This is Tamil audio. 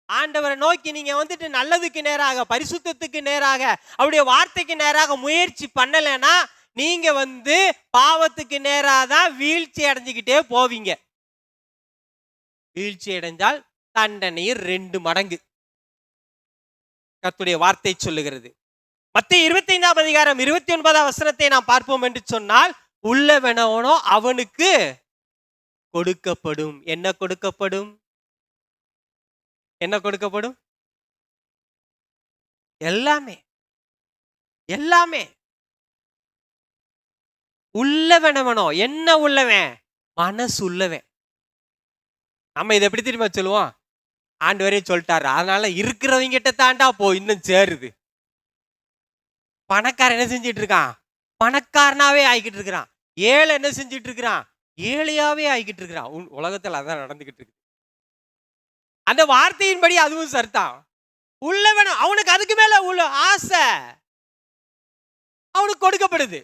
ஆண்டவரை நோக்கி நீங்க வந்துட்டு நல்லதுக்கு நேராக, பரிசுத்தத்துக்கு நேராக, அவருடைய வார்த்தைக்கு நேராக முயற்சி பண்ணலைன்னா நீங்க வந்து பாவத்துக்கு நேராக தான் வீழ்ச்சி அடைஞ்சுக்கிட்டே போவீங்க. வீழ்ச்சி அடைந்தால் தண்டனை 2 மடங்கு கர்த்தருடைய வார்த்தை சொல்லுகிறது. மத்தேயு 25ஆம் அதிகாரம் 29ஆம் வசனத்தை நாம் பார்ப்போம் என்று சொன்னால், உள்ளவனோ அவனுக்கு கொடுக்கப்படும். என்ன கொடுக்கப்படும்? என்ன கொடுக்கப்படும்? எல்லாமே எல்லாமே. உள்ளவனவனோ என்ன உள்ளவன்? மனசு உள்ளவன். நம்ம இதை எப்படி தெரியுமா சொல்லுவோம்? ஆண்டவரே சொல்லிட்டாரு, அதனால இருக்கிறவங்க கிட்ட தாண்டா போ இன்னும் சேருது. பணக்காரன் என்ன செஞ்சிட்டு இருக்கான்? பணக்காரனாவே ஆகிக்கிட்டு இருக்கிறான். ஏழை என்ன செஞ்சிட்டு இருக்கிறான்? ஏழையாவே ஆகிக்கிட்டு இருக்கிறான். உலகத்துல அதான் நடந்துகிட்டு இருக்கு. அந்த வார்த்தையின்படி அதுவும் சரிதான். உள்ளவன் அவனுக்கு அதுக்கு மேல உள்ள ஆசை அவனுக்கு கொடுக்கப்படுது.